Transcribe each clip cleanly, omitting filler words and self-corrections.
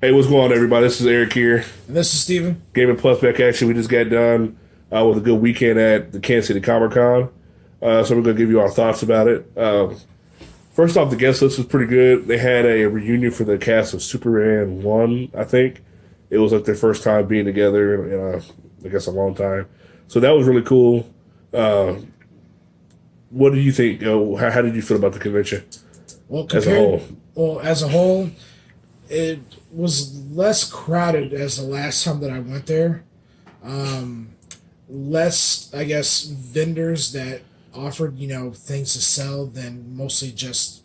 Hey, what's going on, everybody? This is Eric here. And this is Steven. Gaming Plus back action. We just got done with a good weekend at the Kansas City Comic Con. So we're going to give you our thoughts about it. First off, the guest list was pretty good. They had a reunion for the cast of Superman 1, I think. It was like their first time being together in, I guess, a long time. So that was really cool. What do you think? How did you feel about the convention as a whole? Well, as a whole, it was less crowded as the last time that I went there. Less, I guess, vendors that offered, things to sell than mostly just,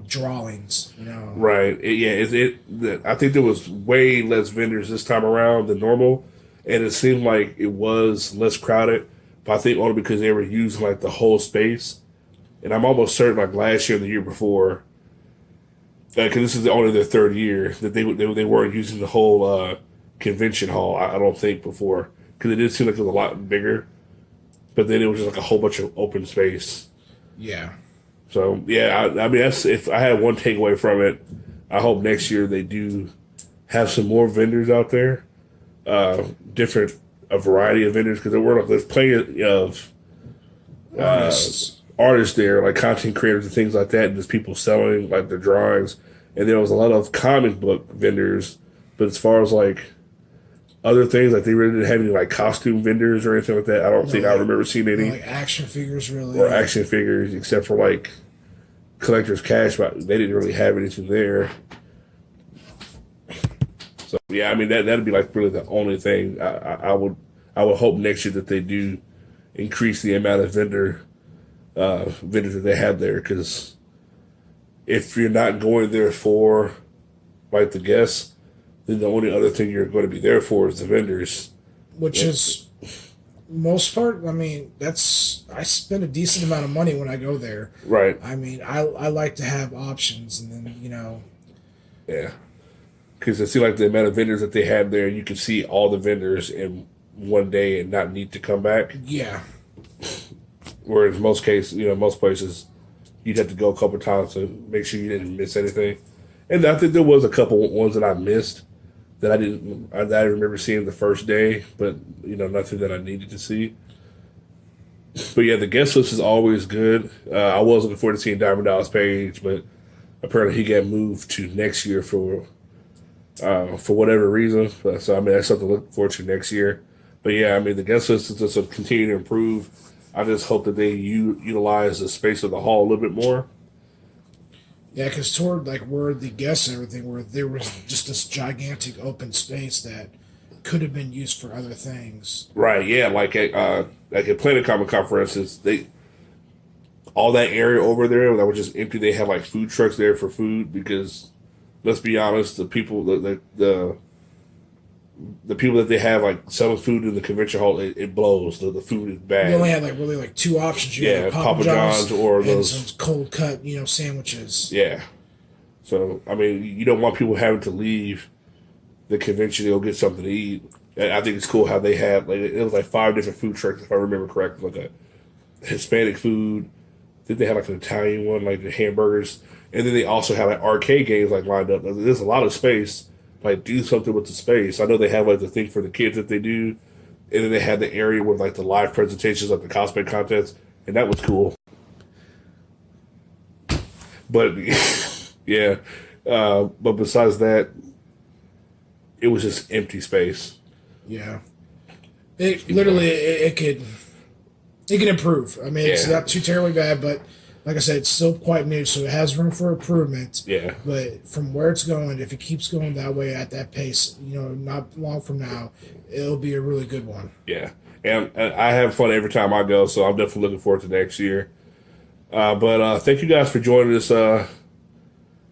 drawings, Right. I think there was way less vendors this time around than normal, and it seemed like it was less crowded. But I think only because they were using like the whole space, and I'm almost certain like last year and the year before, because this is only their third year that they weren't using the whole convention hall. I don't think before, because it did seem like it was a lot bigger, but then it was just like a whole bunch of open space. Yeah. I mean, that's, if I had one takeaway from it, I hope next year they do have some more vendors out there, a variety of vendors, because there's plenty of artists there, like content creators and things like that, and just people selling like their drawings. And there was a lot of comic book vendors, but as far as like other things, like they really didn't have any like costume vendors or anything like that. I don't think I remember seeing any like action figures really, or action figures, except for like collector's cash. But they didn't really have anything there. So yeah, I mean that'd be like really the only thing. I would hope next year that they do increase the amount of vendors that they have there, because if you're not going there for like the guests, then the only other thing you're going to be there for is the vendors, which is most part. I mean, I spend a decent amount of money when I go there. Right. I mean, I like to have options, and then Yeah. Because it seemed like the amount of vendors that they had there, you could see all the vendors in one day and not need to come back. Yeah. Whereas most places, you'd have to go a couple of times to make sure you didn't miss anything. And I think there was a couple ones that I missed that I remember seeing the first day, but nothing that I needed to see. But yeah, the guest list is always good. I was looking forward to seeing Diamond Dallas Page, but apparently he got moved to next year for whatever reason. So I mean, that's something to look forward to next year. But yeah, I mean, the guest list is just to continue to improve. I just hope that they utilize the space of the hall a little bit more. Yeah, because toward like where the guests and everything, where there was just this gigantic open space that could have been used for other things. Right. Yeah. Like at Planet Comic conferences, all that area over there that was just empty. They had like food trucks there for food, because let's be honest, the people the people that they have like selling food in the convention hall, it blows. The food is bad. You only had like two options. You had Papa John's or and those some cold cut, sandwiches. Yeah. So I mean, you don't want people having to leave the convention to go get something to eat. I think it's cool how they have it was like 5 different food trucks, if I remember correctly, like a Hispanic food. I think they had like an Italian one, like the hamburgers, and then they also have like arcade games like lined up. There's a lot of space. Like, do something with the space. I know they have like the thing for the kids that they do, and then they had the area with like the live presentations, like the cosplay contest, and that was cool. But yeah, but besides that, it was just empty space. Yeah, it could improve. I mean, it's not too terribly bad, but like I said, it's still quite new, so it has room for improvement. Yeah. But from where it's going, if it keeps going that way at that pace, not long from now, it'll be a really good one. Yeah. And I have fun every time I go, so I'm definitely looking forward to next year. But thank you guys for joining us for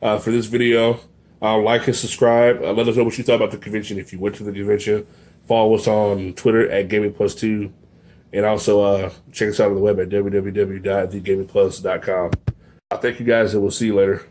this video. Like and subscribe. Let us know what you thought about the convention if you went to the convention. Follow us on Twitter at GamingPlus2. And also check us out on the web at www.thegamingplus.com. Thank you guys, and we'll see you later.